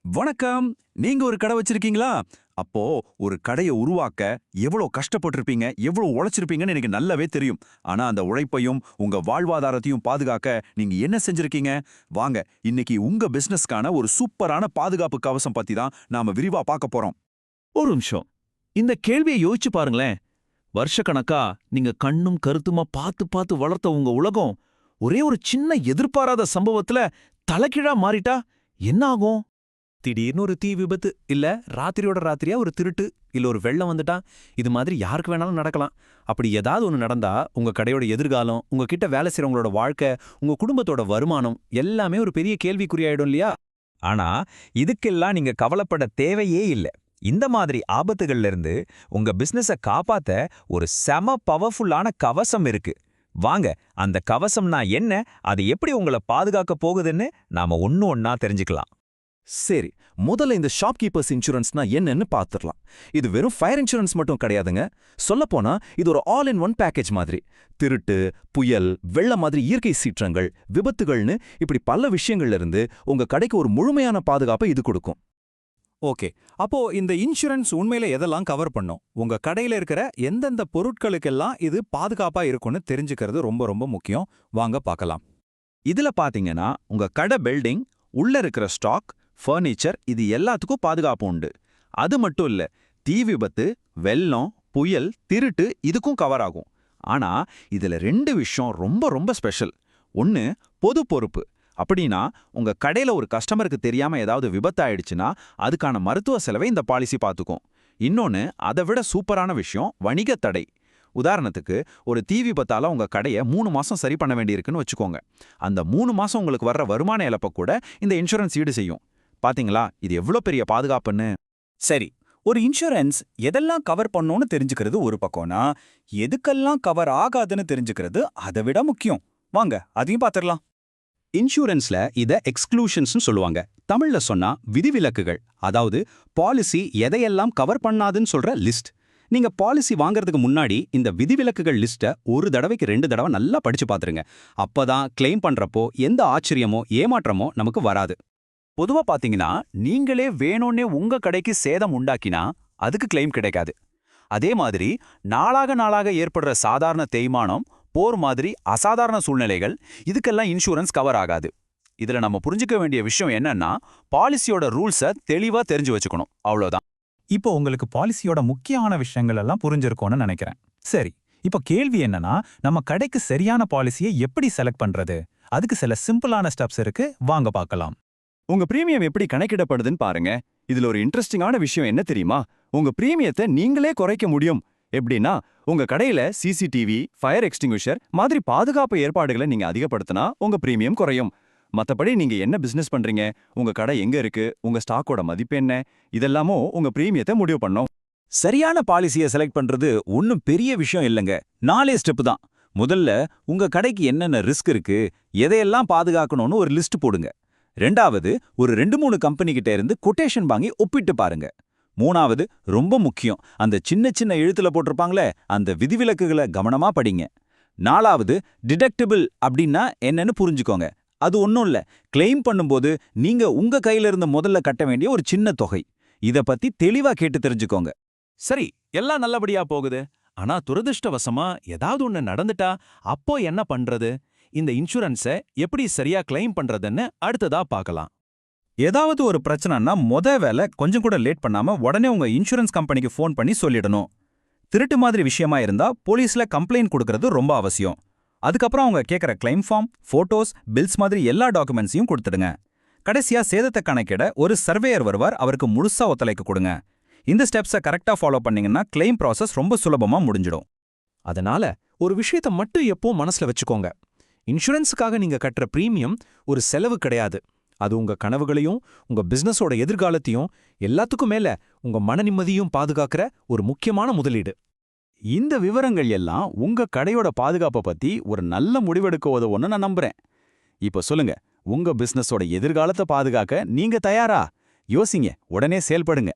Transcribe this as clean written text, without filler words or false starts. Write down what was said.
வணக்கம். நீங்க ஒரு கடை வச்சிருக்கீங்களா? அப்போ ஒரு கடைய உருவாக்க எவ்வளவு கஷ்டப்பட்டிருப்பீங்க, எவ்வளவு உழைச்சிருப்பீங்கன்னு எனக்கு நல்லாவே தெரியும். ஆனா அந்த உழைப்பையும் உங்க வாழ்வாதாரத்தையும் பாதுகாக்க நீங்க என்ன செஞ்சிருக்கீங்க? வாங்க, இன்னைக்கு உங்க பிசினஸ்க்கான ஒரு சூப்பரான பாதுகாப்பு கவசம் பத்தி தான் நாம விரிவா பார்க்க போறோம். ஒரு நிமிஷம். இந்த கேள்வியை யோசிச்சு பாருங்களேன். வருஷக்கணக்கா நீங்க கண்ணும் கருத்துமா பார்த்து பார்த்து வளர்த்த உங்க உலகம் ஒரே ஒரு சின்ன எதிர்பாராத சம்பவத்துல தலைகீழா மாறிட்டா என்ன ஆகும்? திடீர்னு ஒரு தீ விபத்து, இல்ல ராத்திரியோட ராத்திரியா ஒரு திருட்டு, இல்ல ஒரு வெள்ளம் வந்துட்டா, இது மாதிரி யாருக்கு வேணாலும் நடக்கலாம். அப்படி ஏதாவது ஒன்று நடந்தா உங்க கடையோட எதிர்காலம், உங்ககிட்ட வேலை செய்றவங்களோட வாழ்க்கை, உங்க குடும்பத்தோட வருமானம் எல்லாமே ஒரு பெரிய கேள்விக்குறியாயிடும் இல்லையா? ஆனா இதுக்கெல்லாம் நீங்க கவலைப்பட தேவையே இல்ல. இந்த மாதிரி ஆபத்துகள்ல இருந்து உங்க பிசினஸ காப்பாத்த ஒரு செம பவர்ஃபுல்லான கவசம் இருக்கு. வாங்க, அந்த கவசம்னா என்ன, அது எப்படி உங்களை பாதுகாக்க போகுதுன்னு நாம ஒண்ணு ஒண்ணா தெரிஞ்சுக்கலாம். சரி, முதல்ல இந்த ஷாப்கீப்பர்ஸ் இன்சூரன்ஸ்னா என்னன்னு பார்த்துடலாம். இது வெறும் ஃபயர் இன்சூரன்ஸ் மட்டும் கிடையாதுங்க. சொல்லப்போனா இது ஒரு ஆல் இன் ஒன் பேக்கேஜ் மாதிரி. திருட்டு, புயல், வெள்ளம் மாதிரி இயற்கை சீற்றங்கள், விபத்துகள்னு இப்படி பல விஷயங்கள்ல இருந்து உங்க கடைக்கு ஒரு முழுமையான பாதுகாப்பை இது கொடுக்கும். ஓகே, அப்போ இந்த இன்சூரன்ஸ் உண்மையில எதெல்லாம் கவர் பண்ணும்? உங்க கடையில இருக்கிற எந்தெந்த பொருட்களுக்கெல்லாம் இது பாதுகாப்பா இருக்கும்னு தெரிஞ்சுக்கிறது ரொம்ப ரொம்ப முக்கியம். வாங்க பார்க்கலாம். இதுல பாத்தீங்கன்னா உங்க கடை பில்டிங், உள்ள இருக்கிற ஸ்டாக், ஃபர்னிச்சர் இது எல்லாத்துக்கும் பாதுகாப்பு உண்டு. அது மட்டும் இல்ல, தீ விபத்து, வெள்ளம், புயல், திருட்டு இதுக்கும் கவர் ஆகும். ஆனா இதுல ரெண்டு விஷயம் ரொம்ப ரொம்ப ஸ்பெஷல். ஒன்னு பொது பொறுப்பு. அப்படின்னா உங்க கடையில ஒரு கஸ்டமருக்கு தெரியாம ஏதாவது விபத்து ஆயிடுச்சுன்னா அதுக்கான மருத்துவ செலவை இந்த பாலிசி பார்த்துக்கும். இன்னொன்னு, அதை விட சூப்பரான விஷயம் வணிக தடை. உதாரணத்துக்கு, ஒரு தீ விபத்தால உங்க கடையை 3 மாசம் சரி பண்ண வேண்டியிருக்குன்னு வச்சுக்கோங்க. அந்த 3 மாசம் உங்களுக்கு வர்ற வருமான இழப்ப கூட இந்த இன்சூரன்ஸ் ஈடு செய்யும். பாத்தீங்களா, இது எவ்வளோ பெரிய பாதுகாப்புன்னு? சரி, ஒரு இன்சூரன்ஸ் எதெல்லாம் கவர் பண்ணும்னு தெரிஞ்சுக்கிறது ஒரு பக்கம்னா, எதுக்கெல்லாம் கவர் ஆகாதுன்னு தெரிஞ்சுக்கிறது அதை விட முக்கியம். வாங்க, அதையும் பார்த்துடலாம். இன்சூரன்ஸ்ல இத எக்ஸ்க்ளூஷன்ஸ்னு சொல்லுவாங்க. தமிழ்ல சொன்னா விதிவிலக்குகள். அதாவது பாலிசி எதையெல்லாம் கவர் பண்ணாதுன்னு சொல்ற லிஸ்ட். நீங்க பாலிசி வாங்குறதுக்கு முன்னாடி இந்த விதிவிலக்குகள் லிஸ்ட்டை ஒரு தடவைக்கு 2 தடவை நல்லா படிச்சு பாத்துருங்க. அப்பதான் கிளைம் பண்றப்போ எந்த ஆச்சரியமோ ஏமாற்றமோ நமக்கு வராது. பொதுவா பாத்தீங்கன்னா, நீங்களே வேணும்னே உங்க கடைக்கு சேதம் உண்டாக்கினா அதுக்கு கிளைம் கிடைக்காது. அதே மாதிரி நாளாக நாளாக ஏற்படுற சாதாரண தேய்மானம், போர் மாதிரி அசாதாரண சூழ்நிலைகள், இதுக்கெல்லாம் இன்சூரன்ஸ் கவர் ஆகாது. இதுல நம்ம புரிஞ்சுக்க வேண்டிய விஷயம் என்னன்னா, பாலிசியோட ரூல்ஸை தெளிவா தெரிஞ்சு வச்சுக்கணும், அவ்வளோதான். இப்போ உங்களுக்கு பாலிசியோட முக்கியமான விஷயங்கள் எல்லாம் புரிஞ்சிருக்கும்னு நினைக்கிறேன். சரி, இப்போ கேள்வி என்னன்னா, நம்ம கடைக்கு சரியான பாலிசியை எப்படி செலக்ட் பண்றது? அதுக்கு சில சிம்பிளான ஸ்டெப்ஸ் இருக்கு, வாங்க பார்க்கலாம். உங்க பிரீமியம் எப்படி கணக்கிடப்படுதுன்னு பாருங்க. இதுல ஒரு இன்ட்ரெஸ்டிங்கான விஷயம் என்ன தெரியுமா? உங்க பிரீமியத்தை நீங்களே குறைக்க முடியும். எப்படின்னா, உங்க கடையில சிசிடிவி, ஃபயர் எக்ஸ்டிங்விஷர் மாதிரி பாதுகாப்பு ஏற்பாடுகளை நீங்க அதிகப்படுத்தினா உங்க பிரீமியம் குறையும். மத்தபடி நீங்க என்ன பிசினஸ் பண்றீங்க, உங்க கடை எங்க இருக்கு, உங்க ஸ்டாக்கோட மதிப்பு என்ன, இதெல்லாமோ உங்க பிரீமியத்தை முடிவு பண்ணும். சரியான பாலிசியை செலக்ட் பண்றது ஒன்னும் பெரிய விஷயம் இல்லைங்க. 4 ஸ்டெப் தான். முதல்ல உங்க கடைக்கு என்னென்ன ரிஸ்க் இருக்கு, எதையெல்லாம் பாதுகாக்கணும்னு ஒரு லிஸ்ட் போடுங்க. ரெண்டாவது, ஒரு 2-3 கம்பெனி கிட்ட இருந்து கொட்டேஷன் வாங்கி ஒப்பிட்டு பாருங்க. மூணாவது, ரொம்ப முக்கியம், அந்த சின்ன சின்ன எழுத்துல போட்டிருப்பாங்களே அந்த விதிவிலக்குகளை கவனமா படிங்க. நாலாவது, டிடக்டபிள் அப்படின்னா என்னன்னு புரிஞ்சுக்கோங்க. அது ஒன்றும் இல்ல, கிளைம் பண்ணும்போது நீங்க உங்க கையில இருந்து முதல்ல கட்ட வேண்டிய ஒரு சின்ன தொகை. இத பத்தி தெளிவா கேட்டு தெரிஞ்சுக்கோங்க. சரி, எல்லாம் நல்லபடியா போகுது. ஆனா துரதிருஷ்டவசமா ஏதாவது ஒண்ணு நடந்துட்டா அப்போ என்ன பண்றது? இந்த இன்சூரன்ஸை எப்படி சரியா கிளைம் பண்றதுன்னு அடுத்ததா பார்க்கலாம். ஏதாவது ஒரு பிரச்சனைனா வேலை கொஞ்சம் கூட லேட் பண்ணாம உடனே உங்க இன்சூரன்ஸ் கம்பெனிக்கு ஃபோன் பண்ணி சொல்லிடணும். திருட்டு மாதிரி விஷயமா இருந்தா போலீஸ்ல கம்ப்ளைண்ட் கொடுக்கறது ரொம்ப அவசியம். அதுக்கப்புறம் அவங்க கேட்குற கிளைம் ஃபார்ம், ஃபோட்டோஸ், பில்ஸ் மாதிரி எல்லா டாக்குமெண்ட்ஸையும் கொடுத்துடுங்க. கடைசியா சேதத்தை கணக்கிட ஒரு சர்வேயர் வருவார், அவருக்கு முழுசா ஒத்துழைக்க கொடுங்க. இந்த ஸ்டெப்ஸை கரெக்டா ஃபாலோ பண்ணீங்கன்னா கிளைம் ப்ராசஸ் ரொம்ப சுலபமா முடிஞ்சிடும். அதனால ஒரு விஷயத்தை மட்டும் எப்பவும் மனசுல வச்சுக்கோங்க. இன்சூரன்ஸுக்காக நீங்க கட்டுற பிரீமியம் ஒரு செலவு கிடையாது. அது உங்க கனவுகளையும் உங்க பிசினஸோட எதிர்காலத்தையும் எல்லாத்துக்கும் மேல உங்க மன நிம்மதியும் பாதுகாக்கிற ஒரு முக்கியமான முதலீடு. இந்த விவரங்கள் எல்லாம் உங்க கடையோட பாதுகாப்பை பத்தி ஒரு நல்ல முடிவெடுக்க உதவும்னு நான் நம்புறேன். இப்போ சொல்லுங்க, உங்க பிசினஸோட எதிர்காலத்தை பாதுகாக்க நீங்க தயாரா? யோசிங்க, உடனே செயல்படுங்க.